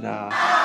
Ta-da.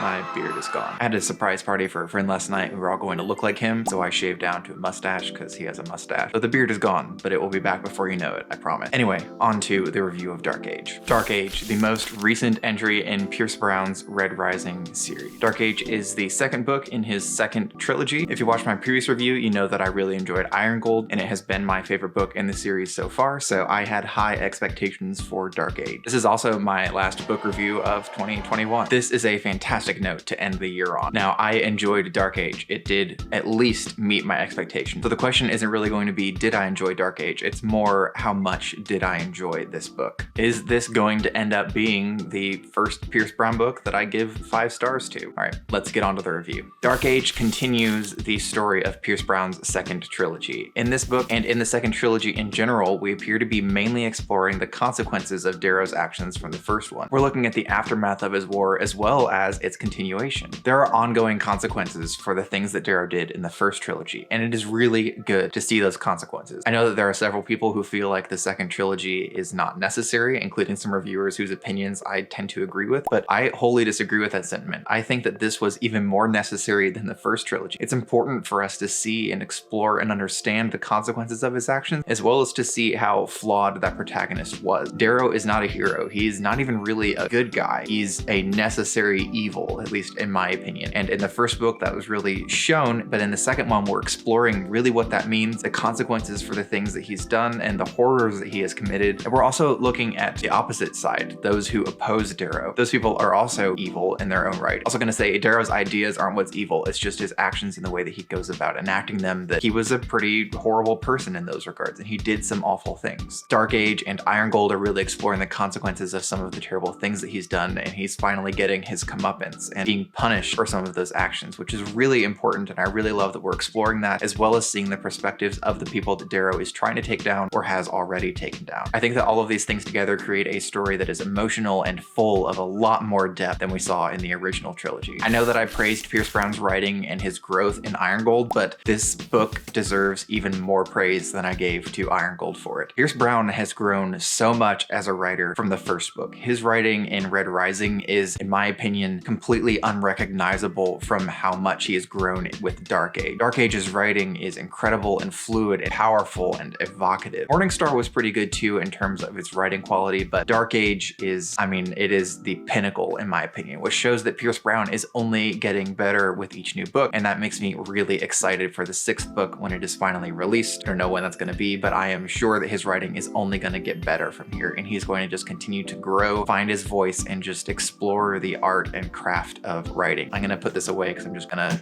My beard is gone. I had a surprise party for a friend last night. We were all going to look like him, so I shaved down to a mustache because he has a mustache. So the beard is gone, but it will be back before you know it, I promise. Anyway, on to the review of Dark Age. Dark Age, the most recent entry in Pierce Brown's Red Rising series. Dark Age is the second book in his second trilogy. If you watched my previous review, you know that I really enjoyed Iron Gold, and it has been my favorite book in the series so far, so I had high expectations for Dark Age. This is also my last book review of 2021. This is a fantastic note to end the year on. Now, I enjoyed Dark Age. It did at least meet my expectations. So the question isn't really going to be, did I enjoy Dark Age? It's more, how much did I enjoy this book? Is this going to end up being the first Pierce Brown book that I give 5 stars to? All right, let's get on to the review. Dark Age continues the story of Pierce Brown's second trilogy. In this book, and in the second trilogy in general, we appear to be mainly exploring the consequences of Darrow's actions from the first one. We're looking at the aftermath of his war as well as its continuation. There are ongoing consequences for the things that Darrow did in the first trilogy, and it is really good to see those consequences. I know that there are several people who feel like the second trilogy is not necessary, including some reviewers whose opinions I tend to agree with, but I wholly disagree with that sentiment. I think that this was even more necessary than the first trilogy. It's important for us to see and explore and understand the consequences of his actions, as well as to see how flawed that protagonist was. Darrow is not a hero. He's not even really a good guy. He's a necessary evil, at least in my opinion. And in the first book, that was really shown, but in the second one, we're exploring really what that means, the consequences for the things that he's done and the horrors that he has committed. And we're also looking at the opposite side, those who oppose Darrow. Those people are also evil in their own right. Also gonna say, Darrow's ideas aren't what's evil, it's just his actions and the way that he goes about enacting them, that he was a pretty horrible person in those regards, and he did some awful things. Dark Age and Iron Gold are really exploring the consequences of some of the terrible things that he's done, and he's finally getting his comeuppance and being punished for some of those actions, which is really important, and I really love that we're exploring that, as well as seeing the perspectives of the people that Darrow is trying to take down or has already taken down. I think that all of these things together create a story that is emotional and full of a lot more depth than we saw in the original trilogy. I know that I praised Pierce Brown's writing and his growth in Iron Gold, but this book deserves even more praise than I gave to Iron Gold for it. Pierce Brown has grown so much as a writer from the first book. His writing in Red Rising is, in my opinion, completely unrecognizable from how much he has grown with Dark Age. Dark Age's writing is incredible and fluid and powerful and evocative. Morningstar was pretty good too in terms of its writing quality, but Dark Age is, I mean, it is the pinnacle in my opinion, which shows that Pierce Brown is only getting better with each new book, and that makes me really excited for the 6th book when it is finally released. I don't know when that's going to be, but I am sure that his writing is only going to get better from here, and he's going to just continue to grow, find his voice, and just explore the art and craft of writing. I'm going to put this away because I'm just gonna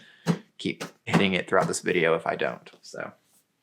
keep hitting it throughout this video if I don't, so.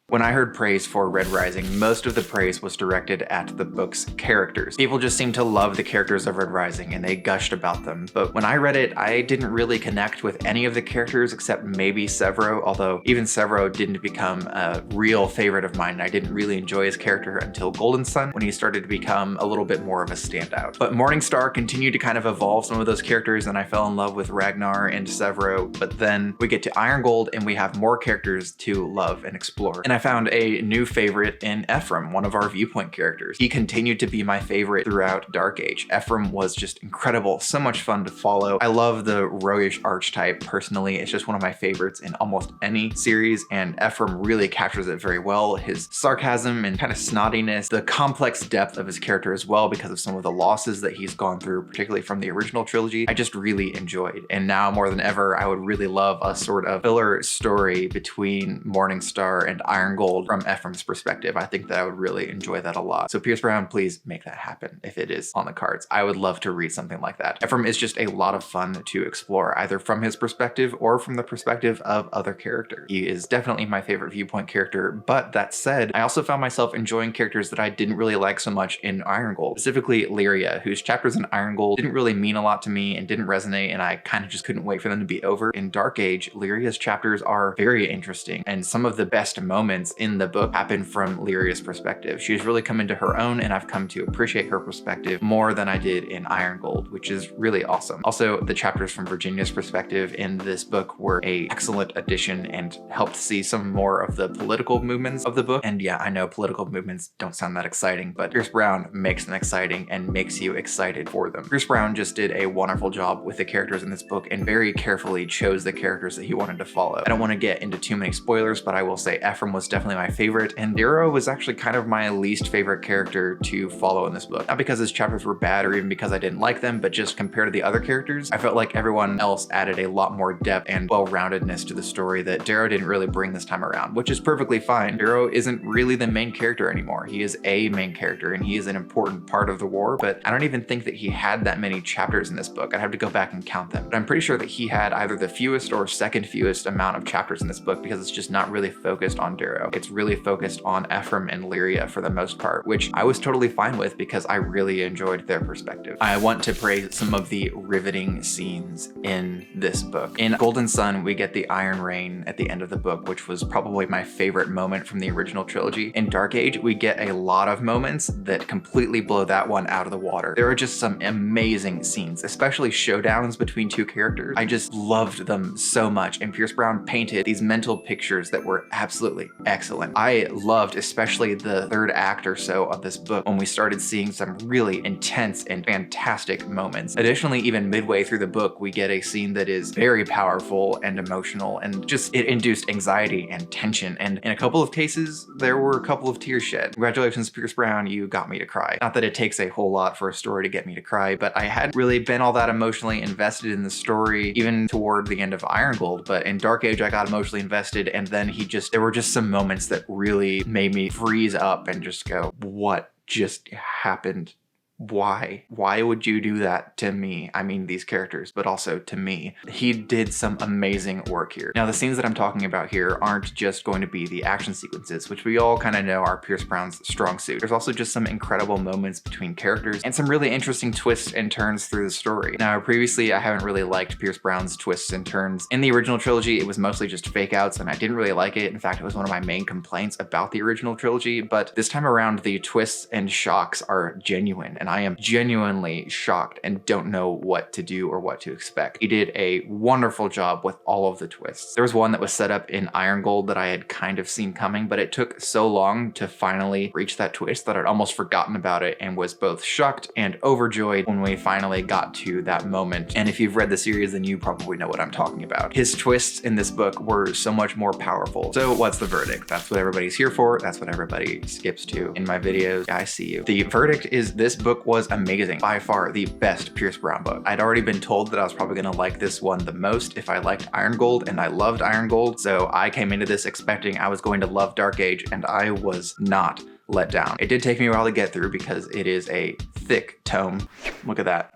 When I heard praise for Red Rising, most of the praise was directed at the book's characters. People just seemed to love the characters of Red Rising and they gushed about them. But when I read it, I didn't really connect with any of the characters except maybe Severo, although even Severo didn't become a real favorite of mine. I didn't really enjoy his character until Golden Sun, when he started to become a little bit more of a standout. But Morningstar continued to kind of evolve some of those characters, and I fell in love with Ragnar and Severo. But then we get to Iron Gold and we have more characters to love and explore. And I found a new favorite in Ephraim, one of our viewpoint characters. He continued to be my favorite throughout Dark Age. Ephraim was just incredible, so much fun to follow. I love the roguish archetype personally. It's just one of my favorites in almost any series, and Ephraim really captures it very well. His sarcasm and kind of snottiness, the complex depth of his character as well because of some of the losses that he's gone through, particularly from the original trilogy, I just really enjoyed. And now more than ever, I would really love a sort of filler story between Morningstar and Iron Gold from Ephraim's perspective. I think that I would really enjoy that a lot. So Pierce Brown, please make that happen if it is on the cards. I would love to read something like that. Ephraim is just a lot of fun to explore, either from his perspective or from the perspective of other characters. He is definitely my favorite viewpoint character, but that said, I also found myself enjoying characters that I didn't really like so much in Iron Gold, specifically Lyria, whose chapters in Iron Gold didn't really mean a lot to me and didn't resonate, and I kind of just couldn't wait for them to be over. In Dark Age, Lyria's chapters are very interesting, and some of the best moments moments in the book happen from Lyria's perspective. She's really come into her own, and I've come to appreciate her perspective more than I did in Iron Gold, which is really awesome. Also, the chapters from Virginia's perspective in this book were an excellent addition and helped see some more of the political movements of the book. And yeah, I know political movements don't sound that exciting, but Pierce Brown makes them exciting and makes you excited for them. Pierce Brown just did a wonderful job with the characters in this book and very carefully chose the characters that he wanted to follow. I don't want to get into too many spoilers, but I will say Ephraim was definitely my favorite, and Darrow was actually kind of my least favorite character to follow in this book. Not because his chapters were bad or even because I didn't like them, but just compared to the other characters, I felt like everyone else added a lot more depth and well-roundedness to the story that Darrow didn't really bring this time around, which is perfectly fine. Darrow isn't really the main character anymore. He is a main character and he is an important part of the war, but I don't even think that he had that many chapters in this book. I'd have to go back and count them, but I'm pretty sure that he had either the fewest or second fewest amount of chapters in this book because it's just not really focused on Darrow. It's really focused on Ephraim and Lyria for the most part, which I was totally fine with because I really enjoyed their perspective. I want to praise some of the riveting scenes in this book. In Golden Sun, we get the Iron Rain at the end of the book, which was probably my favorite moment from the original trilogy. In Dark Age, we get a lot of moments that completely blow that one out of the water. There are just some amazing scenes, especially showdowns between two characters. I just loved them so much, and Pierce Brown painted these mental pictures that were absolutely excellent. I loved especially the third act or so of this book when we started seeing some really intense and fantastic moments. Additionally, even midway through the book, we get a scene that is very powerful and emotional, and just it induced anxiety and tension, and in a couple of cases there were a couple of tears shed. Congratulations, Pierce Brown, you got me to cry. Not that it takes a whole lot for a story to get me to cry, but I hadn't really been all that emotionally invested in the story even toward the end of Iron Gold, but in Dark Age I got emotionally invested, and then there were just some moments that really made me freeze up and just go, what just happened? Why would you do that to me? I mean, these characters, but also to me. He did some amazing work here. Now, the scenes that I'm talking about here aren't just going to be the action sequences, which we all kind of know are Pierce Brown's strong suit. There's also just some incredible moments between characters and some really interesting twists and turns through the story. Now, previously, I haven't really liked Pierce Brown's twists and turns. In the original trilogy, it was mostly just fake outs, and I didn't really like it. In fact, it was one of my main complaints about the original trilogy, but this time around, the twists and shocks are genuine, and I am genuinely shocked and don't know what to do or what to expect. He did a wonderful job with all of the twists. There was one that was set up in Iron Gold that I had kind of seen coming, but it took so long to finally reach that twist that I'd almost forgotten about it and was both shocked and overjoyed when we finally got to that moment. And if you've read the series, then you probably know what I'm talking about. His twists in this book were so much more powerful. So what's the verdict? That's what everybody's here for. That's what everybody skips to in my videos. I see you. The verdict is this book was amazing. By far the best Pierce Brown book. I'd already been told that I was probably gonna like this one the most if I liked Iron Gold, and I loved Iron Gold, so I came into this expecting I was going to love Dark Age, and I was not let down. It did take me a while to get through because it is a thick tome. Look at that.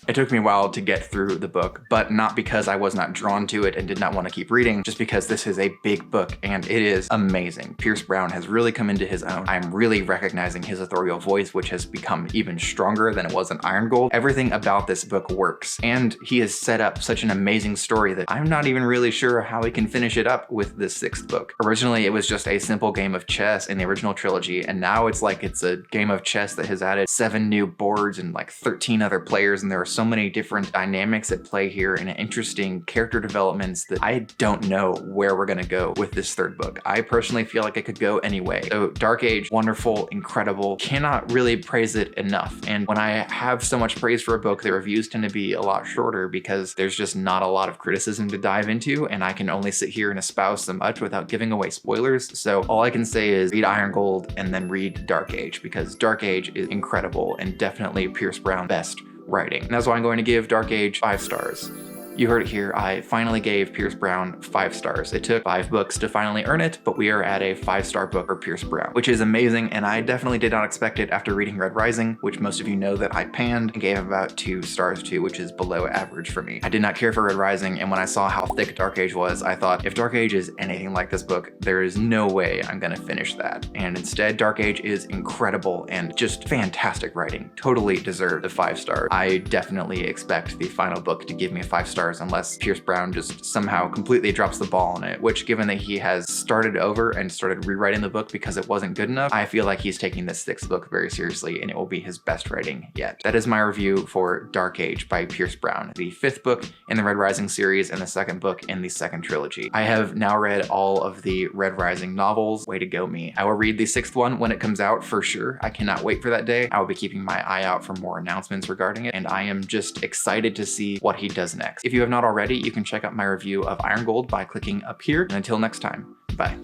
It took me a while to get through the book, but not because I was not drawn to it and did not want to keep reading, just because this is a big book and it is amazing. Pierce Brown has really come into his own. I'm really recognizing his authorial voice, which has become even stronger than it was in Iron Gold. Everything about this book works, and he has set up such an amazing story that I'm not even really sure how he can finish it up with this sixth book. Originally, it was just a simple game of chess in the original trilogy, and now it's like it's a game of chess that has added 7 new boards and like 13 other players, and there are so many different dynamics at play here and interesting character developments that I don't know where we're gonna go with this third book. I personally feel like it could go any way. So Dark Age, wonderful, incredible, cannot really praise it enough. And when I have so much praise for a book, the reviews tend to be a lot shorter because there's just not a lot of criticism to dive into, and I can only sit here and espouse so much without giving away spoilers. So all I can say is read Iron Gold and then read Dark Age, because Dark Age is incredible and definitely Pierce Brown's best writing. And that's why I'm going to give Dark Age 5 stars. You heard it here, I finally gave Pierce Brown 5 stars. It took 5 books to finally earn it, but we are at a 5-star book for Pierce Brown, which is amazing, and I definitely did not expect it after reading Red Rising, which most of you know that I panned and gave about 2 stars to, which is below average for me. I did not care for Red Rising, and when I saw how thick Dark Age was, I thought, if Dark Age is anything like this book, there is no way I'm gonna finish that. And instead, Dark Age is incredible and just fantastic writing. Totally deserved the 5 stars. I definitely expect the final book to give me 5 stars stars unless Pierce Brown just somehow completely drops the ball on it, which given that he has started over and started rewriting the book because it wasn't good enough, I feel like he's taking this 6th book very seriously and it will be his best writing yet. That is my review for Dark Age by Pierce Brown, the 5th book in the Red Rising series and the 2nd book in the 2nd trilogy. I have now read all of the Red Rising novels. Way to go me. I will read the 6th one when it comes out for sure. I cannot wait for that day. I will be keeping my eye out for more announcements regarding it, and I am just excited to see what he does next. If you have not already, you can check out my review of Iron Gold by clicking up here, and until next time, bye.